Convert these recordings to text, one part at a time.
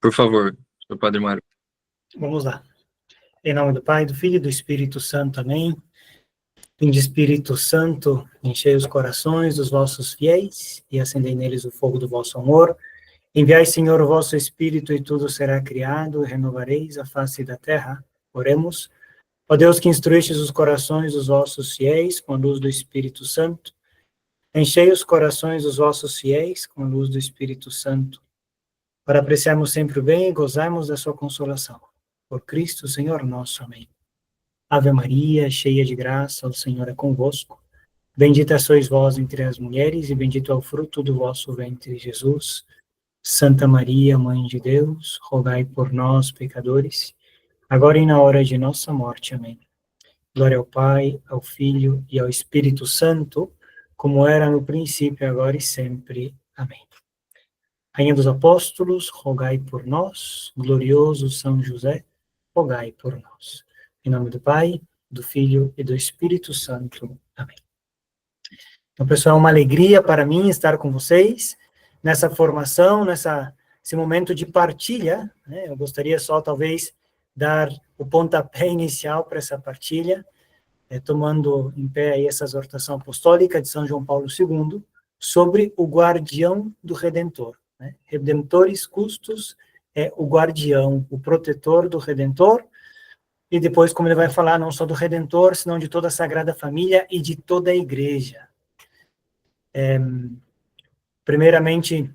Por favor, Sr. Padre Mário. Vamos lá. Em nome do Pai, do Filho e do Espírito Santo. Amém. Vinde, Espírito Santo, enchei os corações dos vossos fiéis e acendei neles o fogo do vosso amor. Enviai, Senhor, o vosso Espírito e tudo será criado, e renovareis a face da terra. Oremos. Ó Deus, que instruístes os corações dos vossos fiéis com a luz do Espírito Santo, enchei os corações dos vossos fiéis com a luz do Espírito Santo, para apreciarmos sempre o bem e gozarmos da sua consolação. Por Cristo, Senhor nosso. Amém. Ave Maria, cheia de graça, o Senhor é convosco. Bendita sois vós entre as mulheres, e bendito é o fruto do vosso ventre, Jesus. Santa Maria, Mãe de Deus, rogai por nós, pecadores, agora e na hora de nossa morte. Amém. Glória ao Pai, ao Filho e ao Espírito Santo, como era no princípio, agora e sempre. Amém. Rainha dos Apóstolos, rogai por nós. Glorioso São José, rogai por nós. Em nome do Pai, do Filho e do Espírito Santo. Amém. Então, pessoal, é uma alegria para mim estar com vocês nessa formação, nesse momento de partilha, né? Eu gostaria só, talvez, dar o pontapé inicial para essa partilha, tomando em pé aí essa exortação apostólica de São João Paulo II, sobre o guardião do Redentor. Né? Redemptoris custos é o guardião, o protetor do Redentor, e depois, como ele vai falar, não só do Redentor, senão de toda a Sagrada Família e de toda a Igreja. Primeiramente,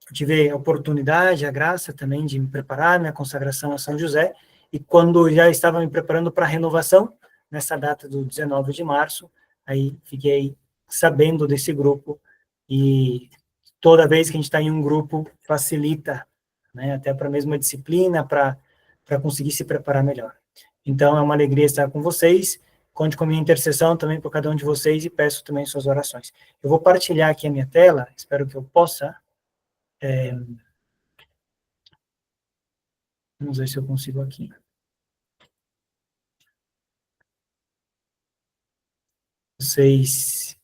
eu tive a oportunidade, a graça também de me preparar, minha consagração a São José, e quando já estava me preparando para a renovação, nessa data do 19 de março, aí fiquei sabendo desse grupo, e toda vez que a gente está em um grupo, facilita, né, até para a mesma disciplina, para conseguir se preparar melhor. Então, é uma alegria estar com vocês, conte com a minha intercessão também por cada um de vocês, e peço também suas orações. Eu vou partilhar aqui a minha tela, espero que eu possa. Vamos ver se eu consigo aqui. Vocês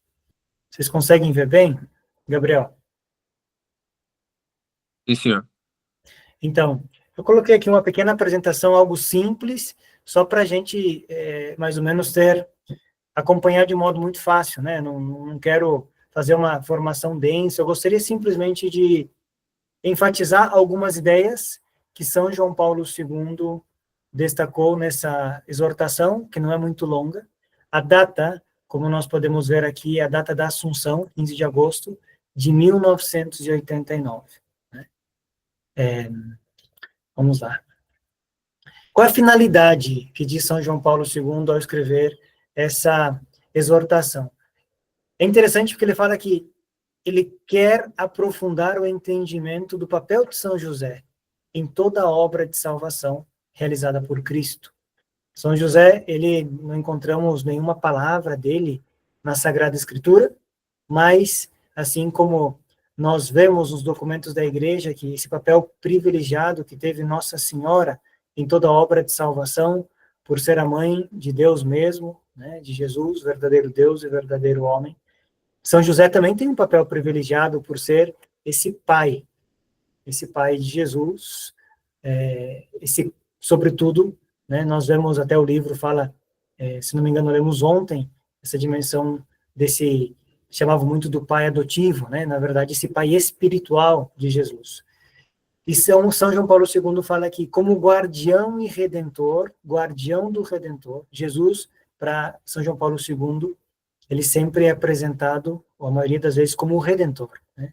conseguem ver bem, Gabriel? Sim, senhor. Então, eu coloquei aqui uma pequena apresentação, algo simples, só para a gente, mais ou menos, acompanhar de modo muito fácil, né? Não quero fazer uma formação densa, eu gostaria simplesmente de enfatizar algumas ideias que São João Paulo II destacou nessa exortação, que não é muito longa. A data, como nós podemos ver aqui, é a data da Assunção, 15 de agosto de 1989. Né? Vamos lá. Qual é a finalidade que diz São João Paulo II ao escrever essa exortação? É interessante porque ele fala que ele quer aprofundar o entendimento do papel de São José em toda a obra de salvação realizada por Cristo. São José, ele não encontramos nenhuma palavra dele na Sagrada Escritura, mas, assim como nós vemos nos documentos da Igreja que esse papel privilegiado que teve Nossa Senhora em toda a obra de salvação, por ser a mãe de Deus mesmo, né, de Jesus, verdadeiro Deus e verdadeiro homem, São José também tem um papel privilegiado por ser esse pai de Jesus, sobretudo, né, nós vemos até o livro fala, se não me engano, lemos ontem, essa dimensão desse, chamava muito do pai adotivo, né, na verdade, esse pai espiritual de Jesus. E São João Paulo II fala aqui, como guardião e redentor, guardião do Redentor, Jesus, para São João Paulo II, ele sempre é apresentado, a maioria das vezes, como o Redentor. Né?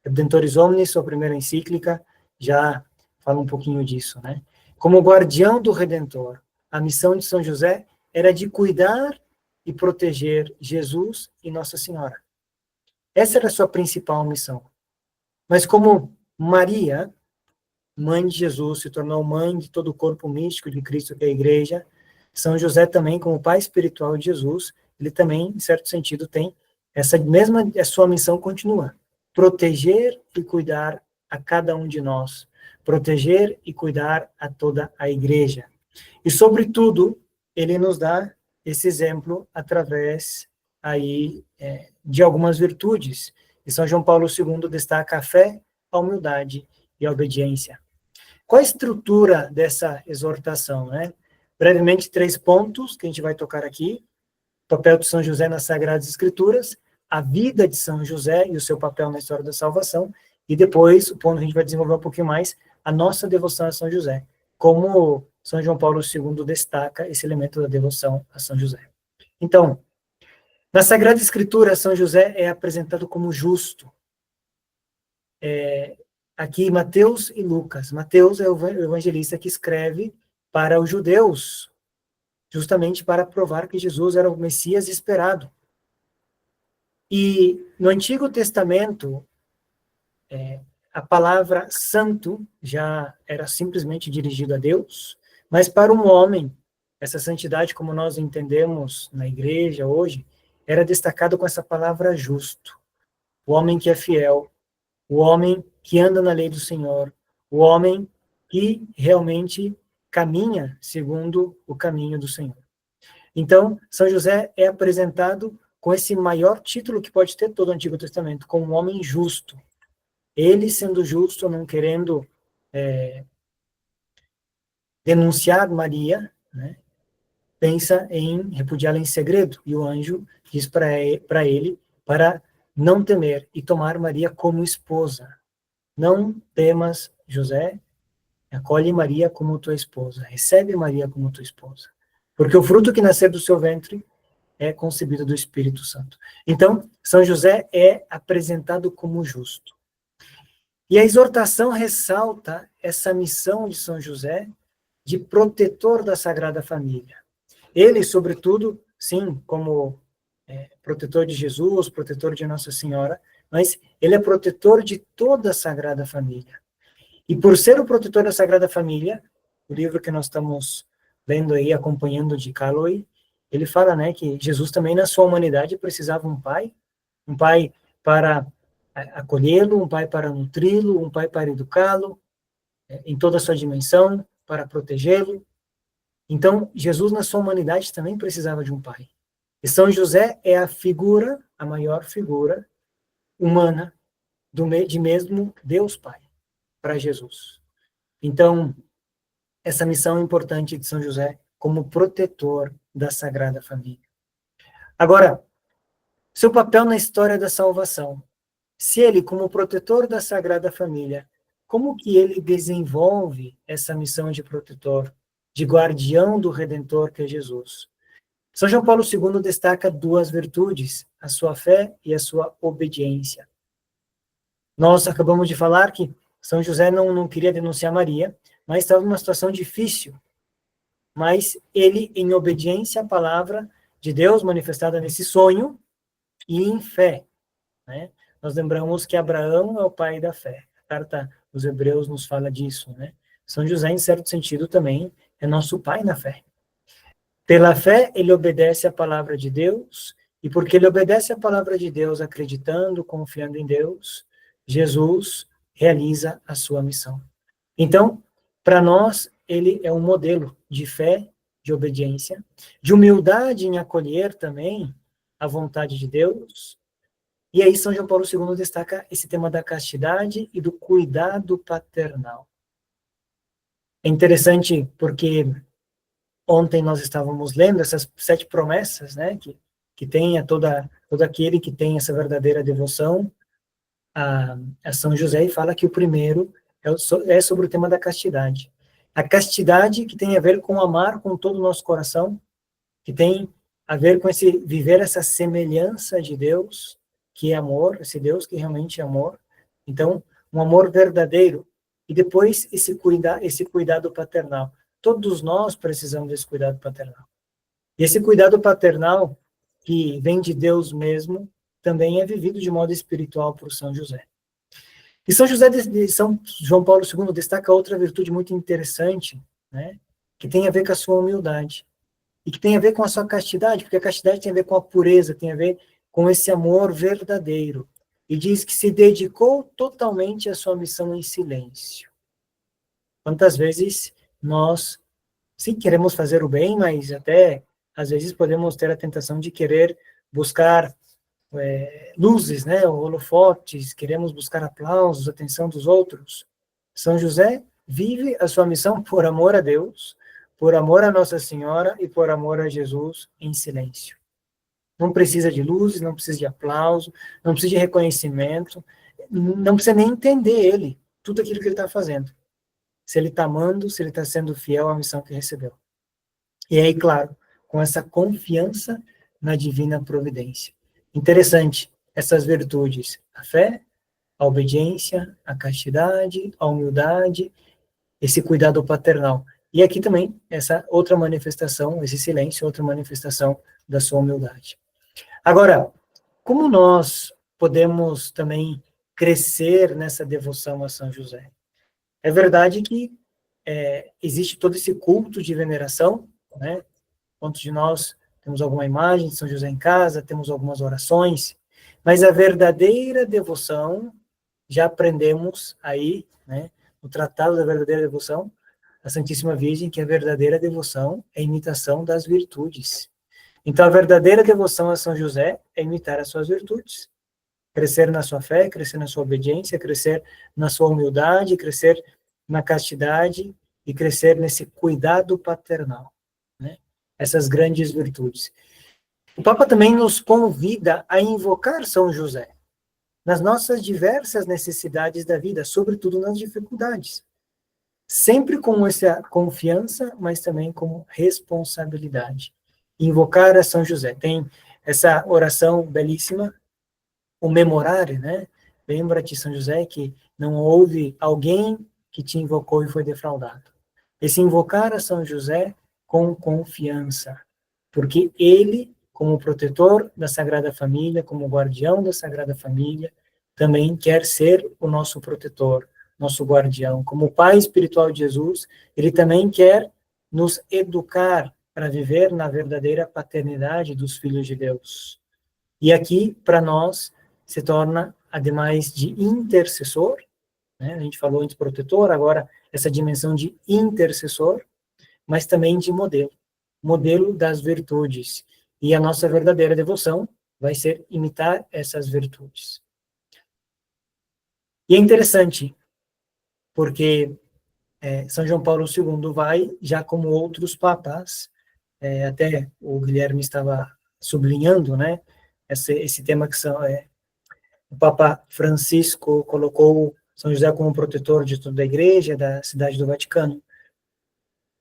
Redemptoris Omnis, sua primeira encíclica, já fala um pouquinho disso. Né? Como guardião do Redentor, a missão de São José era de cuidar e proteger Jesus e Nossa Senhora. Essa era a sua principal missão. Mas como Maria, mãe de Jesus, se tornou mãe de todo o corpo místico de Cristo, que é a Igreja, São José também, como pai espiritual de Jesus, ele também, em certo sentido, tem essa mesma, a sua missão continua, proteger e cuidar a cada um de nós, proteger e cuidar a toda a Igreja. E, sobretudo, ele nos dá esse exemplo através aí, de algumas virtudes. E São João Paulo II destaca a fé, a humildade e a obediência. qual a estrutura dessa exortação, né? Brevemente, 3 pontos que a gente vai tocar aqui: o papel de São José nas Sagradas Escrituras, a vida de São José e o seu papel na história da salvação, e depois, o ponto que a gente vai desenvolver um pouquinho mais, a nossa devoção a São José, como São João Paulo II destaca esse elemento da devoção a São José. Então, na Sagrada Escritura, São José é apresentado como justo. Aqui, Mateus e Lucas. Mateus é o evangelista que escreve para os judeus, justamente para provar que Jesus era o Messias esperado. E no Antigo Testamento, a palavra santo já era simplesmente dirigida a Deus, mas para um homem, essa santidade, como nós entendemos na igreja hoje, era destacado com essa palavra justo. O homem que é fiel, o homem que anda na lei do Senhor, o homem que realmente caminha segundo o caminho do Senhor. Então, São José é apresentado com esse maior título que pode ter todo o Antigo Testamento, como um homem justo. Ele, sendo justo, não querendo denunciar Maria, né, pensa em repudiá-la em segredo, e o anjo diz para ele para não temer e tomar Maria como esposa. Não temas, José, acolhe Maria como tua esposa, recebe Maria como tua esposa, porque o fruto que nascer do seu ventre é concebido do Espírito Santo. Então, São José é apresentado como justo. E a exortação ressalta essa missão de São José de protetor da Sagrada Família. Ele, sobretudo, sim, como protetor de Jesus, protetor de Nossa Senhora, mas ele é protetor de toda a Sagrada Família. E por ser o protetor da Sagrada Família, o livro que nós estamos lendo aí, acompanhando de Calloway, ele fala, né, que Jesus também na sua humanidade precisava um pai para acolhê-lo, um pai para nutri-lo, um pai para educá-lo, em toda a sua dimensão, para protegê-lo. Então, Jesus na sua humanidade também precisava de um pai. E São José é a figura, a maior figura humana de mesmo Deus Pai para Jesus. Então, essa missão importante de São José como protetor da Sagrada Família. Agora, seu papel na história da salvação. Se ele, como protetor da Sagrada Família, como que ele desenvolve essa missão de protetor, de guardião do Redentor que é Jesus? São João Paulo II destaca 2 virtudes, a sua fé e a sua obediência. Nós acabamos de falar que São José não queria denunciar Maria, mas estava numa situação difícil. Mas ele, em obediência à palavra de Deus manifestada nesse sonho, e em fé, né? Nós lembramos que Abraão é o pai da fé. A carta dos Hebreus nos fala disso, né? São José, em certo sentido, também é nosso pai na fé. Pela fé, ele obedece à palavra de Deus, e porque ele obedece à palavra de Deus, acreditando, confiando em Deus, Jesus realiza a sua missão. Então, para nós, ele é um modelo de fé, de obediência, de humildade em acolher também a vontade de Deus. E aí São João Paulo II destaca esse tema da castidade e do cuidado paternal. É interessante porque ontem nós estávamos lendo essas 7 promessas, né, que tem todo aquele que tem essa verdadeira devoção a São José, e fala que o primeiro é sobre o tema da castidade. A castidade que tem a ver com amar com todo o nosso coração, que tem a ver com esse viver essa semelhança de Deus, que é amor, esse Deus que realmente é amor. Então, um amor verdadeiro. E depois esse cuidado paternal. Todos nós precisamos desse cuidado paternal. E esse cuidado paternal, que vem de Deus mesmo, também é vivido de modo espiritual por São José. E São José de São João Paulo II destaca outra virtude muito interessante, né, que tem a ver com a sua humildade. E que tem a ver com a sua castidade, porque a castidade tem a ver com a pureza, tem a ver com esse amor verdadeiro. E diz que se dedicou totalmente à sua missão em silêncio. Quantas vezes nós, sim, queremos fazer o bem, mas até, às vezes, podemos ter a tentação de querer buscar luzes, né, holofotes, queremos buscar aplausos, atenção dos outros. São José vive a sua missão por amor a Deus, por amor a Nossa Senhora e por amor a Jesus em silêncio. Não precisa de luzes, não precisa de aplauso, não precisa de reconhecimento, não precisa nem entender ele, tudo aquilo que ele está fazendo. Se ele está amando, se ele está sendo fiel à missão que recebeu. E aí, claro, com essa confiança na divina providência. Interessante, essas virtudes, a fé, a obediência, a castidade, a humildade, esse cuidado paternal. E aqui também, essa outra manifestação, esse silêncio, outra manifestação da sua humildade. Agora, como nós podemos também crescer nessa devoção a São José? É verdade que existe todo esse culto de veneração, né? Quantos de nós temos alguma imagem de São José em casa, temos algumas orações, mas a verdadeira devoção, já aprendemos aí, né, no Tratado da Verdadeira Devoção, a Santíssima Virgem, que a verdadeira devoção é a imitação das virtudes. Então, a verdadeira devoção a São José é imitar as suas virtudes. Crescer na sua fé, crescer na sua obediência, crescer na sua humildade, crescer na castidade e crescer nesse cuidado paternal, né? Essas grandes virtudes. O Papa também nos convida a invocar São José nas nossas diversas necessidades da vida, sobretudo nas dificuldades. Sempre com essa confiança, mas também com responsabilidade. Invocar a São José. Tem essa oração belíssima, o memorare, né? Lembra-te, São José, que não houve alguém que te invocou e foi defraudado. Esse invocar a São José com confiança, porque ele, como protetor da Sagrada Família, como guardião da Sagrada Família, também quer ser o nosso protetor, nosso guardião. Como Pai espiritual de Jesus, ele também quer nos educar para viver na verdadeira paternidade dos filhos de Deus. E aqui, para nós, se torna, ademais de intercessor, né? A gente falou antes protetor, agora essa dimensão de intercessor, mas também de modelo das virtudes. E a nossa verdadeira devoção vai ser imitar essas virtudes. E é interessante, porque São João Paulo II vai, já como outros papas, até o Guilherme estava sublinhando, né, esse tema que o Papa Francisco colocou São José como protetor de toda a igreja, da cidade do Vaticano.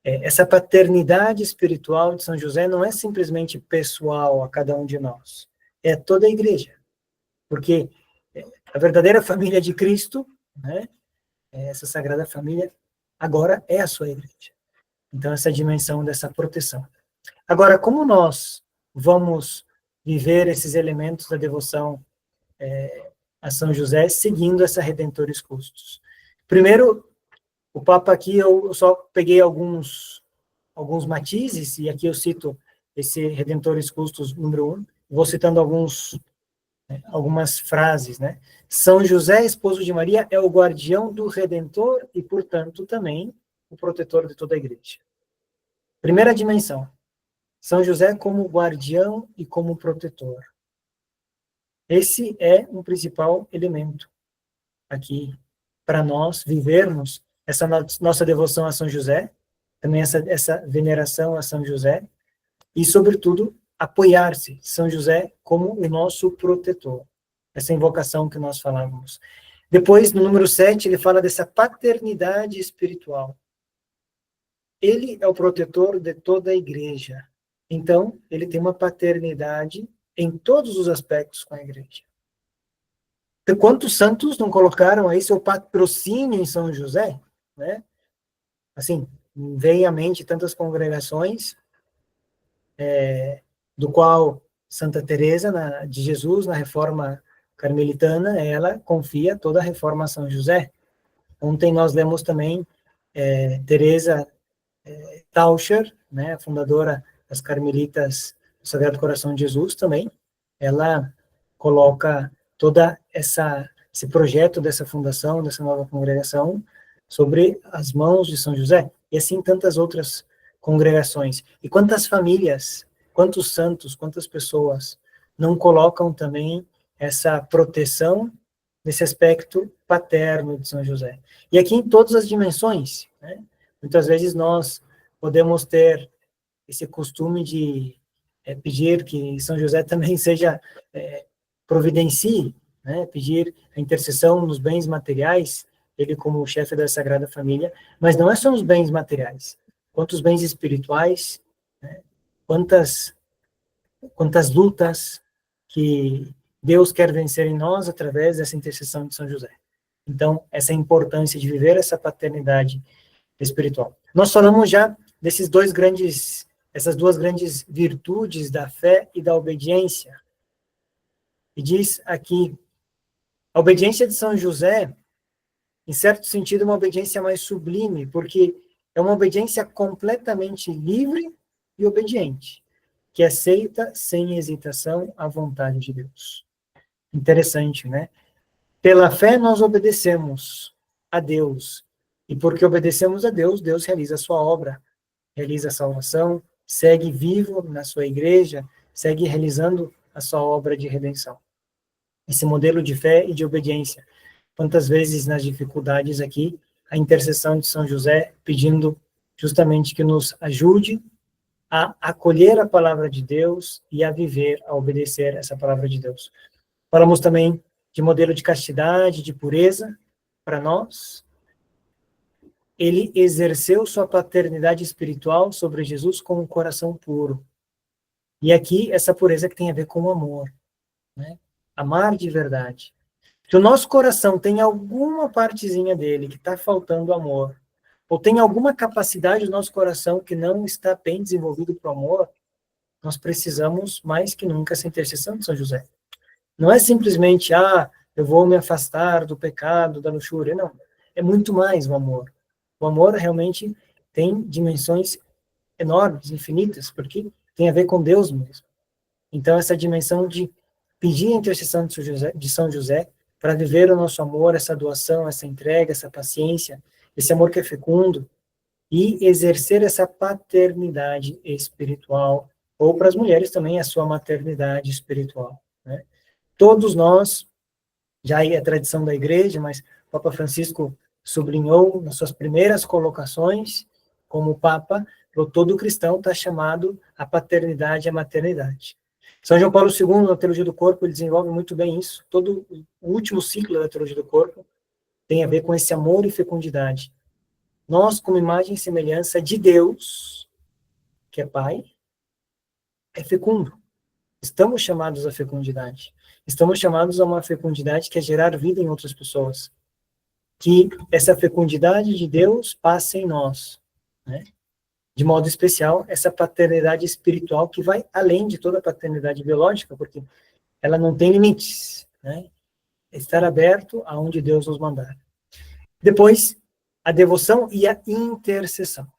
Essa paternidade espiritual de São José não é simplesmente pessoal a cada um de nós, é toda a igreja, porque a verdadeira família de Cristo, né, essa Sagrada Família, agora é a sua igreja. Então, essa dimensão dessa proteção. Agora, como nós vamos viver esses elementos da devoção a São José seguindo essa Redentores Custos? Primeiro, o Papa aqui, eu só peguei alguns matizes, e aqui eu cito esse Redentores Custos número 1, vou citando algumas frases, né? São José, esposo de Maria, é o guardião do Redentor e, portanto, também o protetor de toda a igreja. Primeira dimensão, São José como guardião e como protetor. Esse é um principal elemento aqui para nós vivermos essa nossa devoção a São José, também essa veneração a São José, e, sobretudo, apoiar-se São José como o nosso protetor. Essa invocação que nós falávamos. Depois, no número 7, ele fala dessa paternidade espiritual. Ele é o protetor de toda a igreja. Então, ele tem uma paternidade em todos os aspectos com a igreja. Então, quantos santos não colocaram aí seu patrocínio em São José? Né? Assim, vem à mente tantas congregações, do qual Santa Teresa de Jesus, na Reforma Carmelitana, ela confia toda a reforma a São José. Ontem nós lemos também Teresa Taucher, né, a fundadora das Carmelitas do Sagrado Coração de Jesus também. Ela coloca toda esse projeto dessa fundação, dessa nova congregação, sobre as mãos de São José, e assim tantas outras congregações. E quantas famílias, quantos santos, quantas pessoas não colocam também essa proteção nesse aspecto paterno de São José. E aqui em todas as dimensões, né? Muitas vezes nós podemos ter esse costume de pedir que São José também seja, providencie, né? Pedir a intercessão nos bens materiais, ele como chefe da Sagrada Família, mas não é só os bens materiais, quanto os bens espirituais, né? Quantas lutas que Deus quer vencer em nós através dessa intercessão de São José. Então, essa importância de viver essa paternidade espiritual. Nós falamos já essas duas grandes virtudes da fé e da obediência. E diz aqui, a obediência de São José, em certo sentido, é uma obediência mais sublime, porque é uma obediência completamente livre e obediente, que aceita sem hesitação a vontade de Deus. Interessante, né? Pela fé nós obedecemos a Deus, e porque obedecemos a Deus, Deus realiza a sua obra, realiza a salvação, segue vivo na sua igreja, segue realizando a sua obra de redenção. Esse modelo de fé e de obediência. Quantas vezes nas dificuldades aqui, a intercessão de São José, pedindo justamente que nos ajude a acolher a palavra de Deus e a viver, a obedecer essa palavra de Deus. Falamos também de modelo de castidade, de pureza para nós. Ele exerceu sua paternidade espiritual sobre Jesus com um coração puro. E aqui, essa pureza que tem a ver com o amor, né? Amar de verdade. Se o nosso coração tem alguma partezinha dele que está faltando amor, ou tem alguma capacidade do nosso coração que não está bem desenvolvido para o amor, nós precisamos mais que nunca essa intercessão de São José. Não é simplesmente, eu vou me afastar do pecado, da luxúria, não. É muito mais o amor. O amor realmente tem dimensões enormes, infinitas, porque tem a ver com Deus mesmo. Então, essa dimensão de pedir a intercessão de São José para viver o nosso amor, essa doação, essa entrega, essa paciência, esse amor que é fecundo, e exercer essa paternidade espiritual, ou para as mulheres também a sua maternidade espiritual, né? Todos nós, já é tradição da igreja, mas o Papa Francisco sublinhou nas suas primeiras colocações, como Papa, todo cristão está chamado à paternidade e à maternidade. São João Paulo II, na Teologia do Corpo, ele desenvolve muito bem isso. Todo o último ciclo da Teologia do Corpo tem a ver com esse amor e fecundidade. Nós, como imagem e semelhança de Deus, que é Pai, é fecundo. Estamos chamados à fecundidade. Estamos chamados a uma fecundidade que é gerar vida em outras pessoas. Que essa fecundidade de Deus passe em nós, né? De modo especial, essa paternidade espiritual que vai além de toda a paternidade biológica, porque ela não tem limites, né? Estar aberto aonde Deus nos mandar. Depois, a devoção e a intercessão.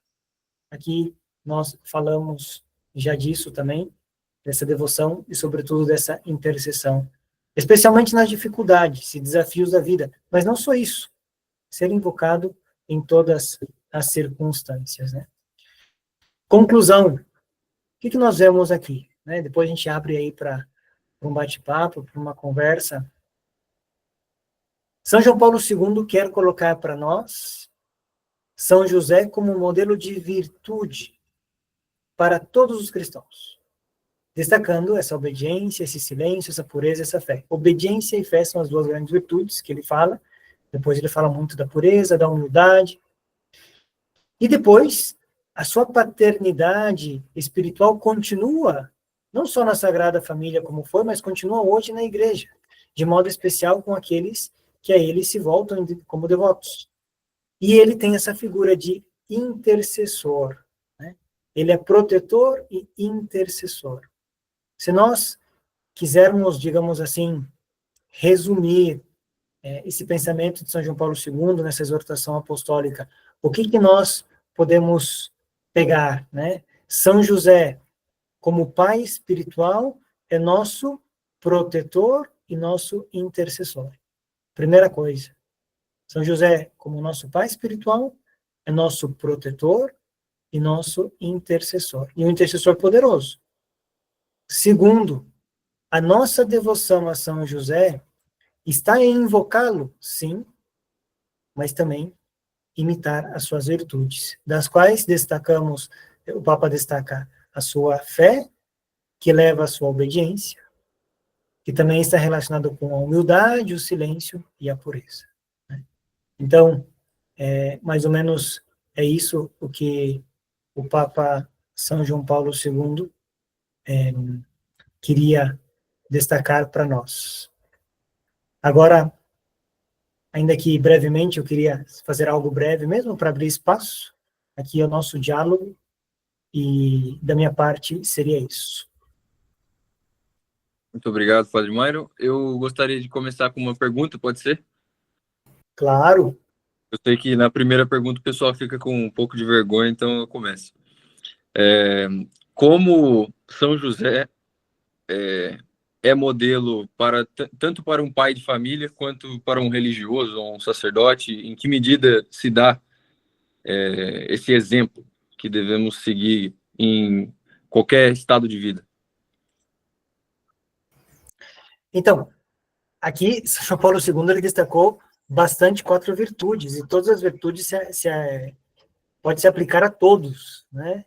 Aqui nós falamos já disso também, dessa devoção e, sobretudo, dessa intercessão. Especialmente nas dificuldades e desafios da vida. Mas não só isso. Ser invocado em todas as circunstâncias, né? Conclusão. O que nós vemos aqui, né? Depois a gente abre aí para um bate-papo, para uma conversa. São João Paulo II quer colocar para nós São José como um modelo de virtude para todos os cristãos, destacando essa obediência, esse silêncio, essa pureza, essa fé. Obediência e fé são as duas grandes virtudes que ele fala. Depois ele fala muito da pureza, da humildade. E depois, a sua paternidade espiritual continua, não só na Sagrada Família como foi, mas continua hoje na igreja, de modo especial com aqueles que a ele se voltam como devotos. E ele tem essa figura de intercessor, né? Ele é protetor e intercessor. Se nós quisermos, digamos assim, resumir esse pensamento de São João Paulo II, nessa exortação apostólica, o que nós podemos pegar, né? São José, como pai espiritual, é nosso protetor e nosso intercessor. Primeira coisa, São José, como nosso pai espiritual, é nosso protetor e nosso intercessor. E um intercessor poderoso. Segundo, a nossa devoção a São José Está em invocá-lo, sim, mas também imitar as suas virtudes, das quais destacamos, o Papa destaca a sua fé, que leva à sua obediência, que também está relacionado com a humildade, o silêncio e a pureza. Então, mais ou menos é isso o que o Papa São João Paulo II queria destacar para nós. Agora, ainda que brevemente, eu queria fazer algo breve mesmo para abrir espaço aqui ao nosso diálogo, e da minha parte seria isso. Muito obrigado, Padre Mairo. Eu gostaria de começar com uma pergunta, pode ser? Claro. Eu sei que na primeira pergunta o pessoal fica com um pouco de vergonha, então eu começo. Como São José é modelo para tanto para um pai de família quanto para um religioso ou um sacerdote? Em que medida se dá esse exemplo que devemos seguir em qualquer estado de vida? Então, aqui, São Paulo II ele destacou bastante 4 virtudes, e todas as virtudes pode se aplicar a todos, né?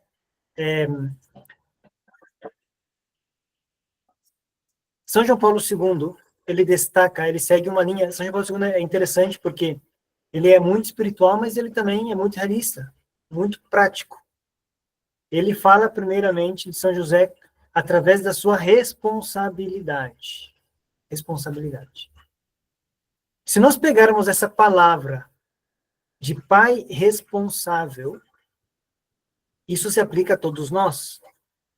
São João Paulo II, ele destaca, ele segue uma linha. São João Paulo II é interessante porque ele é muito espiritual, mas ele também é muito realista, muito prático. Ele fala primeiramente de São José através da sua responsabilidade. Responsabilidade. Se nós pegarmos essa palavra de pai responsável, isso se aplica a todos nós.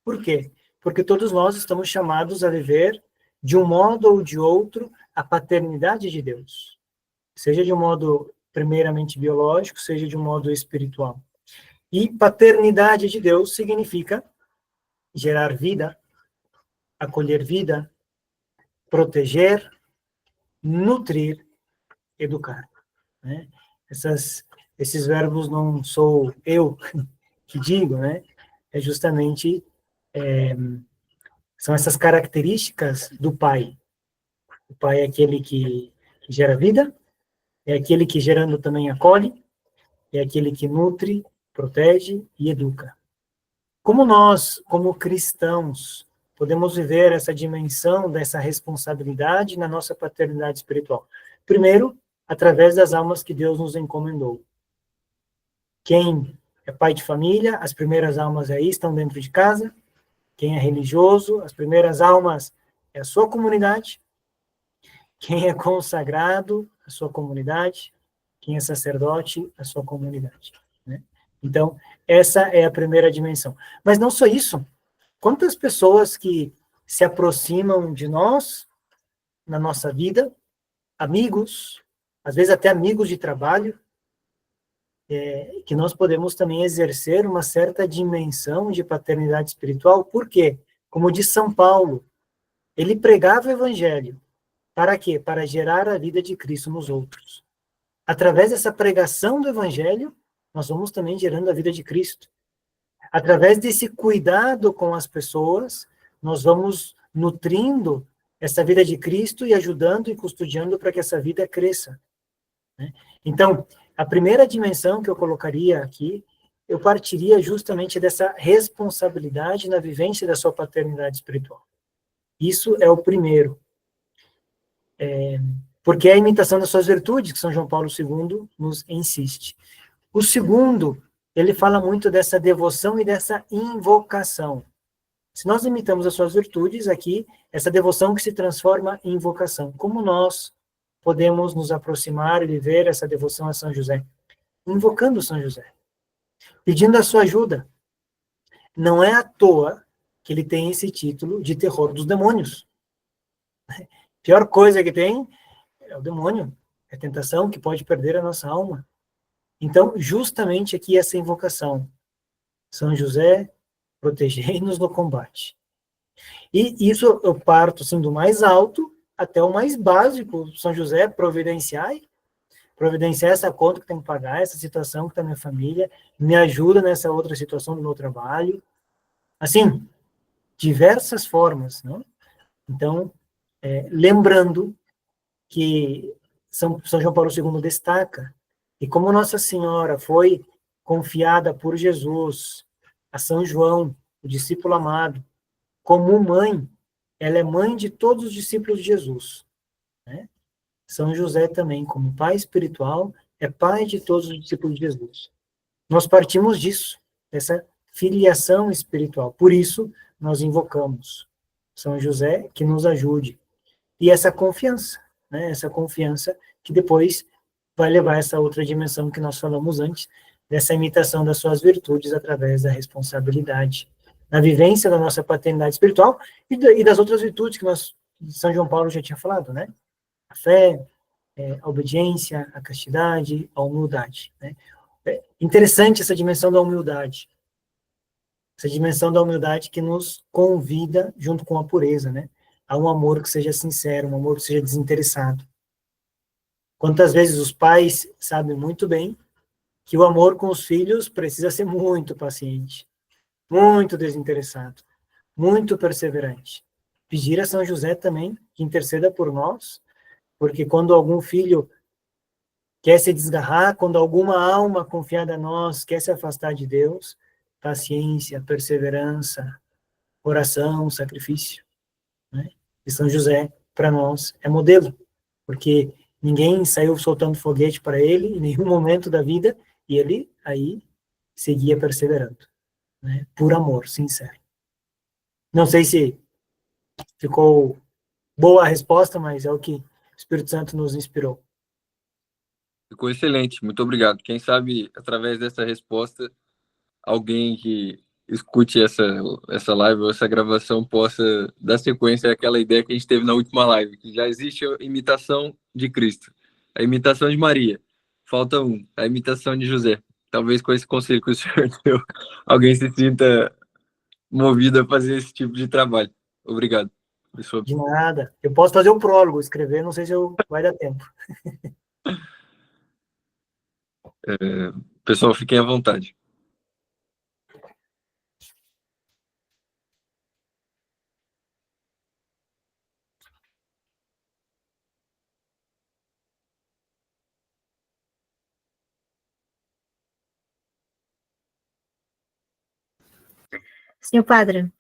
Por quê? Porque todos nós estamos chamados a viver, de um modo ou de outro, a paternidade de Deus. Seja de um modo primeiramente biológico, seja de um modo espiritual. E paternidade de Deus significa gerar vida, acolher vida, proteger, nutrir, educar. Né? Esses verbos não sou eu que digo, né? É justamente são essas características do pai. O pai é aquele que gera vida, é aquele que gerando também acolhe, é aquele que nutre, protege e educa. Como nós, como cristãos, podemos viver essa dimensão dessa responsabilidade na nossa paternidade espiritual? Primeiro, através das almas que Deus nos encomendou. Quem é pai de família, as primeiras almas aí estão dentro de casa. Quem é religioso, as primeiras almas é a sua comunidade. Quem é consagrado, a sua comunidade. Quem é sacerdote, a sua comunidade. Né? Então, essa é a primeira dimensão. Mas não só isso. Quantas pessoas que se aproximam de nós, na nossa vida, amigos, às vezes até amigos de trabalho, que nós podemos também exercer uma certa dimensão de paternidade espiritual. Por quê? Como diz São Paulo, ele pregava o evangelho. Para quê? Para gerar a vida de Cristo nos outros. Através dessa pregação do evangelho, nós vamos também gerando a vida de Cristo. Através desse cuidado com as pessoas, nós vamos nutrindo essa vida de Cristo e ajudando e custodiando para que essa vida cresça. Né? Então, a primeira dimensão que eu colocaria aqui, eu partiria justamente dessa responsabilidade na vivência da sua paternidade espiritual. Isso é o primeiro. Porque é a imitação das suas virtudes, que São João Paulo II nos insiste. O segundo, ele fala muito dessa devoção e dessa invocação. Se nós imitamos as suas virtudes, aqui, essa devoção que se transforma em invocação. Como nós podemos nos aproximar e viver essa devoção a São José? Invocando São José. Pedindo a sua ajuda. Não é à toa que ele tem esse título de terror dos demônios. A pior coisa que tem é o demônio. É a tentação que pode perder a nossa alma. Então, justamente aqui essa invocação. São José, protegei-nos no combate. E isso eu parto assim, do mais alto até o mais básico. São José, providenciar essa conta que tem que pagar, essa situação que está na minha família, me ajuda nessa outra situação do meu trabalho. Assim, diversas formas, não? Então, lembrando que São João Paulo II destaca, e como Nossa Senhora foi confiada por Jesus a São João, o discípulo amado, como mãe, ela é mãe de todos os discípulos de Jesus, né? São José também, como pai espiritual, é pai de todos os discípulos de Jesus. Nós partimos disso, dessa filiação espiritual. Por isso, nós invocamos São José que nos ajude. E essa confiança, né? Essa confiança que depois vai levar a essa outra dimensão que nós falamos antes, dessa imitação das suas virtudes através da responsabilidade, na vivência da nossa paternidade espiritual e das outras virtudes que São João Paulo já tinha falado, né? A fé, a obediência, a castidade, a humildade, né? É interessante essa dimensão da humildade. Essa dimensão da humildade que nos convida, junto com a pureza, né? A um amor que seja sincero, um amor que seja desinteressado. Quantas vezes os pais sabem muito bem que o amor com os filhos precisa ser muito paciente, muito desinteressado, muito perseverante. Pedir a São José também que interceda por nós, porque quando algum filho quer se desgarrar, quando alguma alma confiada a nós quer se afastar de Deus, paciência, perseverança, oração, sacrifício, né? E São José, para nós, é modelo, porque ninguém saiu soltando foguete para ele em nenhum momento da vida, e ele aí seguia perseverando, né? Por amor sincero. Não sei se ficou boa a resposta, mas é o que o Espírito Santo nos inspirou. Ficou excelente, muito obrigado. Quem sabe, através dessa resposta, alguém que escute essa live ou essa gravação possa dar sequência àquela ideia que a gente teve na última live, que já existe a imitação de Cristo, a imitação de Maria. Falta a imitação de José. Talvez com esse conselho que o senhor deu, alguém se sinta movido a fazer esse tipo de trabalho. Obrigado. De nada. Eu posso fazer um prólogo, escrever, não sei se vai dar tempo. Pessoal, fiquem à vontade. Senhor Padre,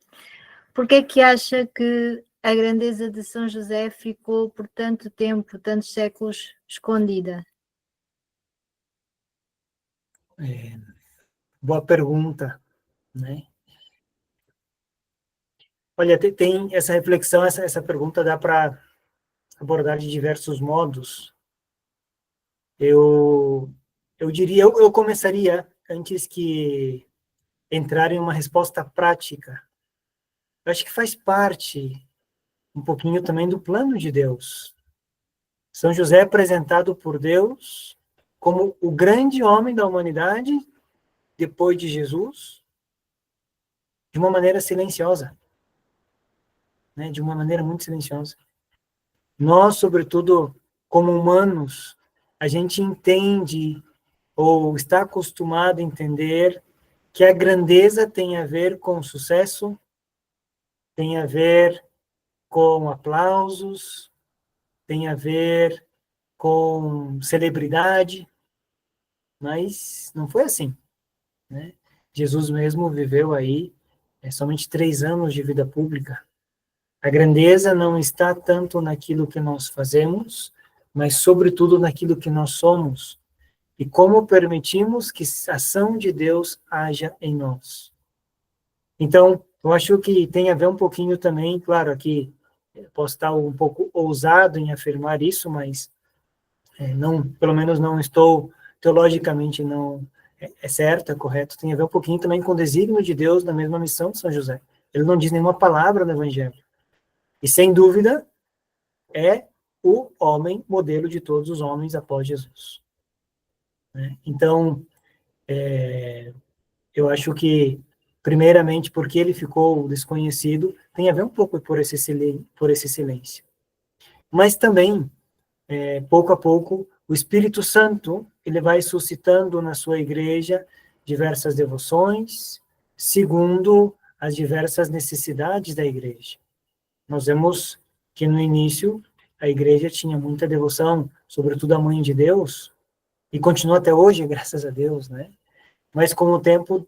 por que é que acha que a grandeza de São José ficou por tanto tempo, tantos séculos, escondida? Boa pergunta, né? Olha, tem essa reflexão, essa pergunta dá para abordar de diversos modos. Eu diria, eu começaria, antes que entrar em uma resposta prática, eu acho que faz parte um pouquinho também do plano de Deus. São José é apresentado por Deus como o grande homem da humanidade, depois de Jesus, de uma maneira silenciosa, né? De uma maneira muito silenciosa. Nós, sobretudo, como humanos, a gente entende ou está acostumado a entender que a grandeza tem a ver com sucesso, tem a ver com aplausos, tem a ver com celebridade, mas não foi assim, né? Jesus mesmo viveu aí somente 3 anos de vida pública. A grandeza não está tanto naquilo que nós fazemos, mas sobretudo naquilo que nós somos e como permitimos que a ação de Deus haja em nós. Então, eu acho que tem a ver um pouquinho também, claro, aqui posso estar um pouco ousado em afirmar isso, mas não, pelo menos não estou, teologicamente não é certo, é correto, tem a ver um pouquinho também com o desígnio de Deus na mesma missão de São José. Ele não diz nenhuma palavra no Evangelho. E, sem dúvida, é o homem modelo de todos os homens após Jesus. Então, eu acho que, primeiramente, porque ele ficou desconhecido, tem a ver um pouco por esse silêncio. Mas também, pouco a pouco, o Espírito Santo, ele vai suscitando na sua igreja diversas devoções, segundo as diversas necessidades da igreja. Nós vemos que no início a igreja tinha muita devoção, sobretudo à Mãe de Deus, e continua até hoje, graças a Deus, né? Mas com o tempo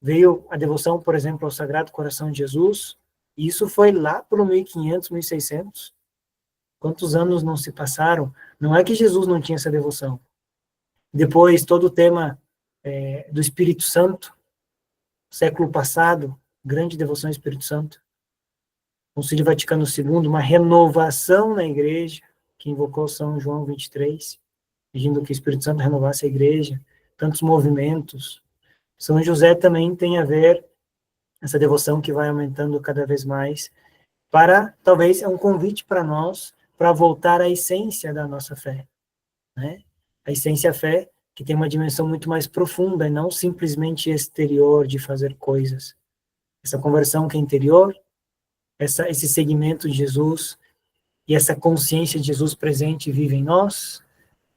veio a devoção, por exemplo, ao Sagrado Coração de Jesus, e isso foi lá para o 1500, 1600. Quantos anos não se passaram? Não é que Jesus não tinha essa devoção. Depois, todo o tema do Espírito Santo, século passado, grande devoção ao Espírito Santo. Concílio Vaticano II, uma renovação na igreja, que invocou São João 23, pedindo que o Espírito Santo renovasse a igreja, tantos movimentos. São José também tem a ver, essa devoção que vai aumentando cada vez mais, para, talvez, é um convite para nós, para voltar à essência da nossa fé, né? A essência da fé, que tem uma dimensão muito mais profunda, e não simplesmente exterior, de fazer coisas. Essa conversão que é interior, esse segmento de Jesus, e essa consciência de Jesus presente e vive em nós,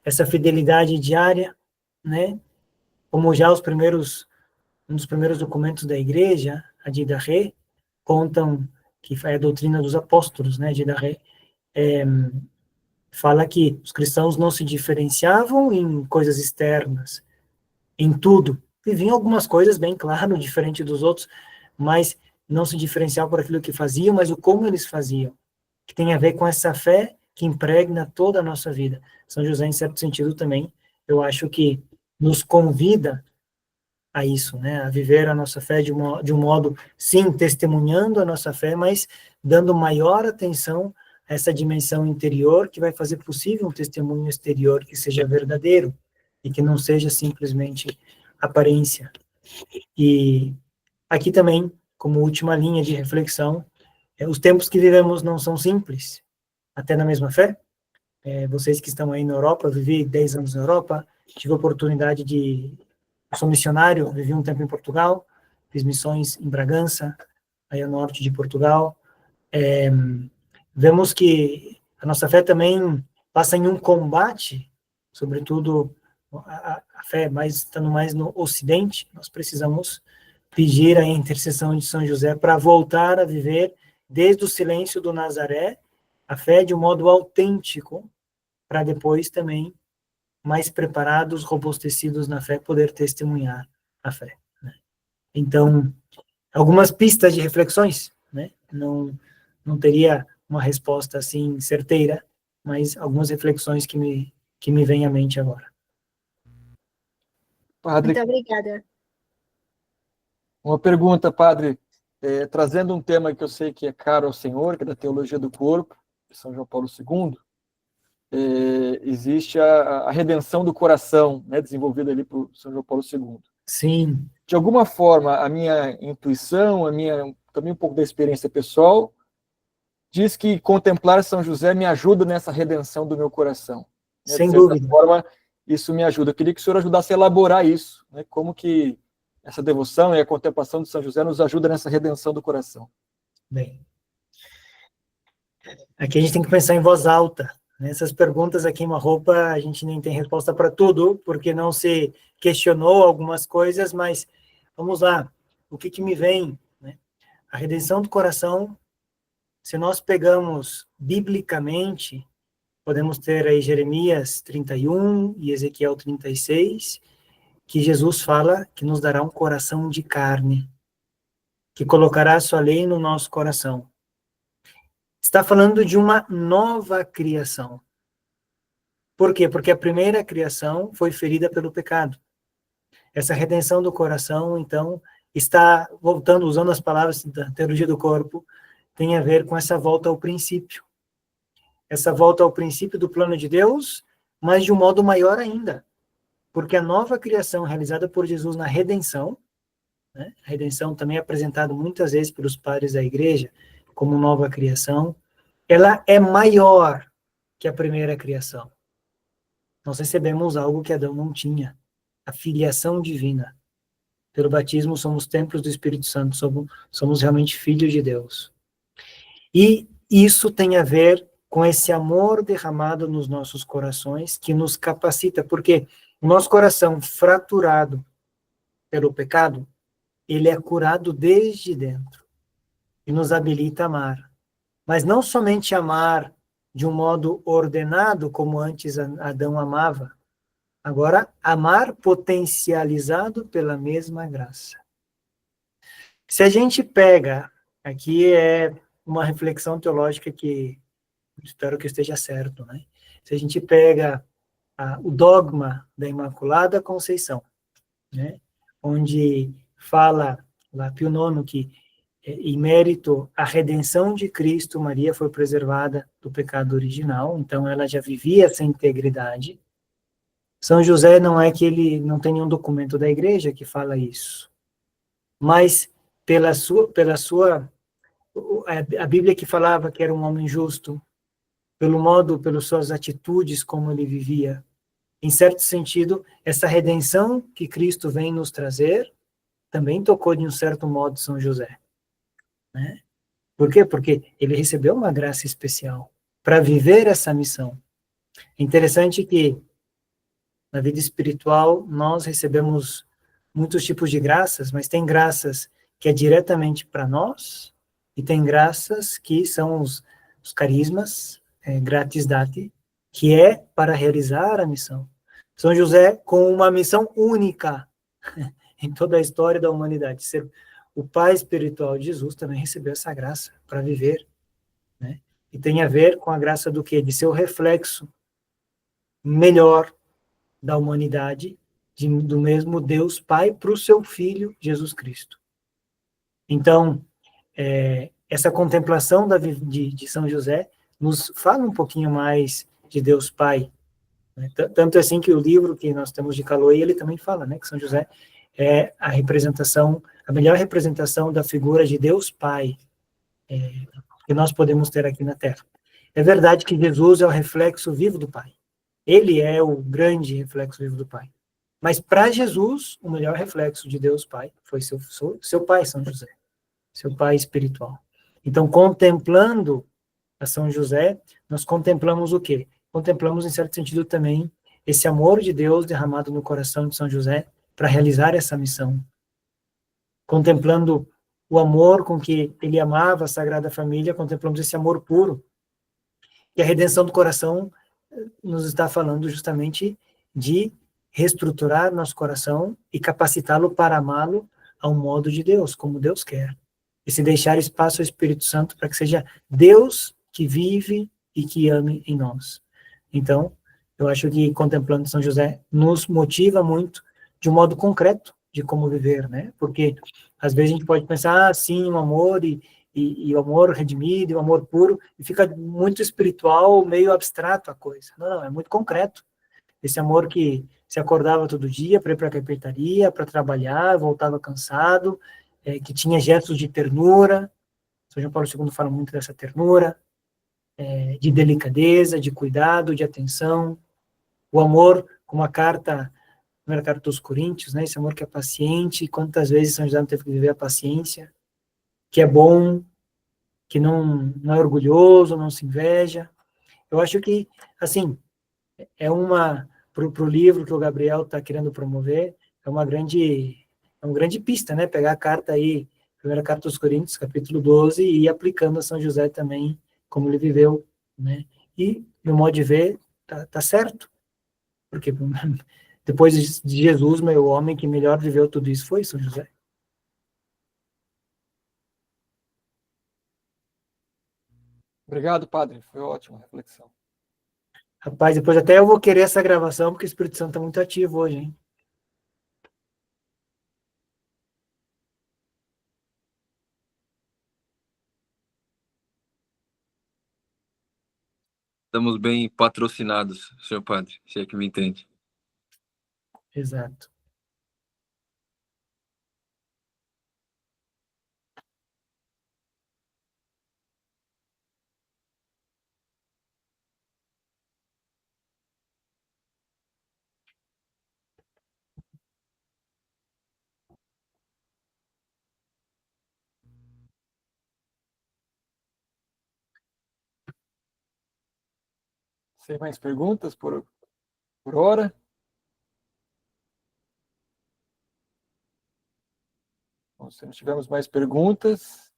essa fidelidade diária, né? Como já um dos primeiros documentos da igreja, a Didache, contam, que é a doutrina dos apóstolos, né? Didache, fala que os cristãos não se diferenciavam em coisas externas, em tudo. Viviam algumas coisas, bem claro, diferente dos outros, mas não se diferenciavam por aquilo que faziam, mas o como eles faziam, que tem a ver com essa fé que impregna toda a nossa vida. São José, em certo sentido, também, eu acho que nos convida a isso, né? A viver a nossa fé de um modo, sim, testemunhando a nossa fé, mas dando maior atenção a essa dimensão interior que vai fazer possível um testemunho exterior que seja verdadeiro e que não seja simplesmente aparência. E aqui também, como última linha de reflexão, os tempos que vivemos não são simples, até na mesma fé. Vocês que estão aí na Europa, eu vivi 10 anos na Europa, tive a oportunidade eu sou missionário, vivi um tempo em Portugal, fiz missões em Bragança, aí ao norte de Portugal. Vemos que a nossa fé também passa em um combate, sobretudo a fé estando mais no Ocidente, nós precisamos pedir a intercessão de São José para voltar a viver desde o silêncio do Nazaré, a fé de um modo autêntico, para depois também, mais preparados, robustecidos na fé, poder testemunhar a fé, né? Então, algumas pistas de reflexões, né? Não teria uma resposta assim certeira, mas algumas reflexões que me vêm à mente agora. Padre, Muito obrigada. uma pergunta, padre, trazendo um tema que eu sei que é caro ao Senhor, que é da teologia do corpo, de São João Paulo II, existe a redenção do coração, né, desenvolvida ali por São João Paulo II. Sim. De alguma forma, a minha intuição, também um pouco da experiência pessoal, diz que contemplar São José me ajuda nessa redenção do meu coração. Né? Sem de certa dúvida. forma, isso me ajuda. Eu queria que o senhor ajudasse a elaborar isso, né? Como que essa devoção e a contemplação de São José nos ajuda nessa redenção do coração. Bem, aqui a gente tem que pensar em voz alta. Nessas perguntas aqui em uma roupa, a gente nem tem resposta para tudo, porque não se questionou algumas coisas, mas vamos lá. O que me vem, né? A redenção do coração, se nós pegamos biblicamente, podemos ter aí Jeremias 31 e Ezequiel 36, que Jesus fala que nos dará um coração de carne, que colocará a sua lei no nosso coração. Está falando de uma nova criação. Por quê? Porque a primeira criação foi ferida pelo pecado. Essa redenção do coração, então, está voltando, usando as palavras da teologia do corpo, tem a ver com essa volta ao princípio. Essa volta ao princípio do plano de Deus, mas de um modo maior ainda. Porque a nova criação realizada por Jesus na redenção, né? A redenção também é apresentada muitas vezes pelos padres da igreja como nova criação, ela é maior que a primeira criação. Nós recebemos algo que Adão não tinha, a filiação divina. Pelo batismo somos templos do Espírito Santo, somos realmente filhos de Deus. E isso tem a ver com esse amor derramado nos nossos corações, que nos capacita, porque o nosso coração fraturado pelo pecado, ele é curado desde dentro, e nos habilita a amar. Mas não somente amar de um modo ordenado, como antes Adão amava. Agora, amar potencializado pela mesma graça. Se a gente pega, aqui é uma reflexão teológica que espero que esteja certo, né? Se a gente pega o dogma da Imaculada Conceição, né? Onde fala lá Pio IX que em mérito à redenção de Cristo, Maria foi preservada do pecado original, então ela já vivia essa integridade. São José não é que ele não tem nenhum documento da igreja que fala isso, mas pela sua a Bíblia que falava que era um homem justo, pelo modo, pelas suas atitudes, como ele vivia. Em certo sentido, essa redenção que Cristo vem nos trazer também tocou de um certo modo São José, né? Por quê? Porque ele recebeu uma graça especial para viver essa missão. É interessante que na vida espiritual nós recebemos muitos tipos de graças, mas tem graças que é diretamente para nós e tem graças que são os carismas, gratis date, que é para realizar a missão. São José com uma missão única em toda a história da humanidade. Ser o pai espiritual de Jesus também recebeu essa graça para viver, né? E tem a ver com a graça do quê? De ser o reflexo melhor da humanidade, do mesmo Deus Pai para o seu Filho, Jesus Cristo. Então, essa contemplação de São José nos fala um pouquinho mais de Deus Pai, né? Tanto assim que o livro que nós temos de Caloi, ele também fala, né, que São José é a representação, a melhor representação da figura de Deus Pai que nós podemos ter aqui na Terra. É verdade que Jesus é o reflexo vivo do Pai. Ele é o grande reflexo vivo do Pai. Mas para Jesus, o melhor reflexo de Deus Pai foi seu pai, São José, seu pai espiritual. Então, contemplando a São José, nós contemplamos o quê? Contemplamos, em certo sentido, também esse amor de Deus derramado no coração de São José para realizar essa missão. Contemplando o amor com que ele amava a Sagrada Família, contemplamos esse amor puro. E a redenção do coração nos está falando justamente de reestruturar nosso coração e capacitá-lo para amá-lo ao modo de Deus, como Deus quer. E se deixar espaço ao Espírito Santo para que seja Deus que vive e que ame em nós. Então, eu acho que contemplando São José nos motiva muito de um modo concreto de como viver, né? Porque às vezes a gente pode pensar, sim, o amor e o amor redimido, e o amor puro, e fica muito espiritual, meio abstrato a coisa. Não, é muito concreto. Esse amor que se acordava todo dia para ir para a carpintaria, para trabalhar, voltava cansado, que tinha gestos de ternura. São João Paulo II fala muito dessa ternura, de delicadeza, de cuidado, de atenção. O amor, como a primeira carta dos Coríntios, né? Esse amor que é paciente. Quantas vezes São José não teve que viver a paciência, que é bom, que não é orgulhoso, não se inveja. Eu acho que, assim, para o livro que o Gabriel está querendo promover, é uma grande pista, né? Pegar a carta aí, primeira carta dos Coríntios, capítulo 12, e ir aplicando a São José também, como ele viveu, né? E, no modo de ver, tá certo, porque depois de Jesus, o homem que melhor viveu tudo isso foi São José. Obrigado, padre. Foi ótima reflexão. Rapaz, depois até eu vou querer essa gravação, porque o Espírito Santo está muito ativo hoje, hein? Estamos bem patrocinados, senhor padre, se é que me entende. Exato. Sem mais perguntas por hora? Bom, se não tivermos mais perguntas,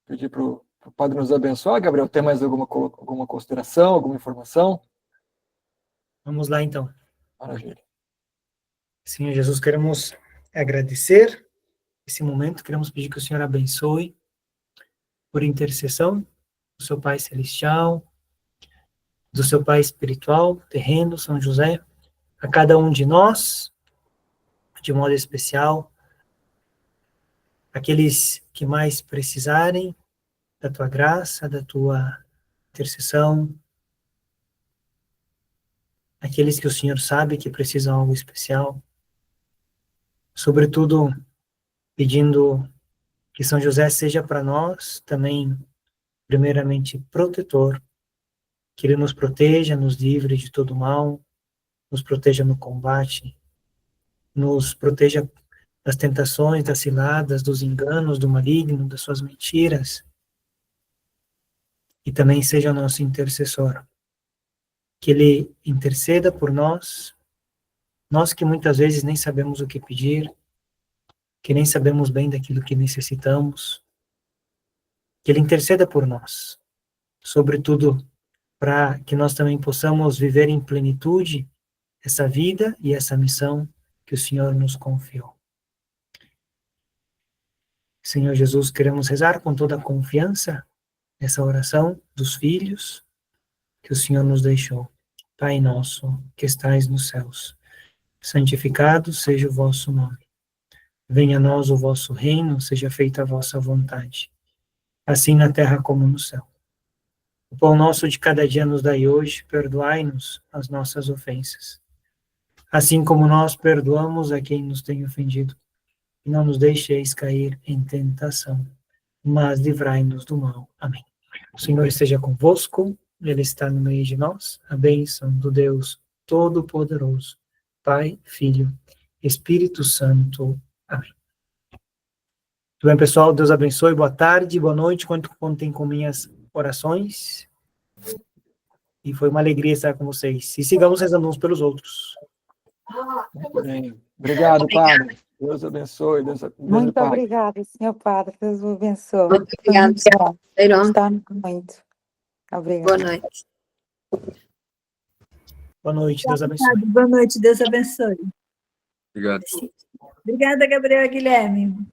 pedir para o o Padre nos abençoar. Gabriel, tem mais alguma consideração, alguma informação? Vamos lá, então. Maravilha. Senhor Jesus, queremos agradecer esse momento, queremos pedir que o Senhor abençoe por intercessão do seu Pai Celestial, do seu Pai Espiritual, terreno, São José, a cada um de nós, de modo especial, aqueles que mais precisarem da tua graça, da tua intercessão, aqueles que o Senhor sabe que precisam de algo especial, sobretudo pedindo que São José seja para nós também, primeiramente, protetor, que ele nos proteja, nos livre de todo mal, nos proteja no combate, nos proteja das tentações, das ciladas, dos enganos, do maligno, das suas mentiras, e também seja nosso intercessor. Que ele interceda por nós, nós que muitas vezes nem sabemos o que pedir, que nem sabemos bem daquilo que necessitamos, que ele interceda por nós, sobretudo para que nós também possamos viver em plenitude essa vida e essa missão que o Senhor nos confiou. Senhor Jesus, queremos rezar com toda a confiança essa oração dos filhos que o Senhor nos deixou. Pai nosso, que estais nos céus, santificado seja o vosso nome. Venha a nós o vosso reino, seja feita a vossa vontade, assim na terra como no céu. O pão nosso de cada dia nos dai hoje, perdoai-nos as nossas ofensas, assim como nós perdoamos a quem nos tem ofendido. E não nos deixeis cair em tentação, mas livrai-nos do mal. Amém. O Senhor esteja convosco, Ele está no meio de nós. A bênção do Deus Todo-Poderoso, Pai, Filho, Espírito Santo. Amém. Tudo bem, pessoal? Deus abençoe. Boa tarde, boa noite. Contem com minhas orações. E foi uma alegria estar com vocês. E sigamos rezando uns pelos outros. Muito bem. Obrigado, Padre. Deus abençoe. Muito obrigada, senhor Padre. Deus o abençoe. Muito obrigada. Gostamos muito. Obrigada. Boa noite. Boa noite, Deus abençoe. Boa noite, Deus abençoe. Obrigado. Obrigada, Gabriel e Guilherme.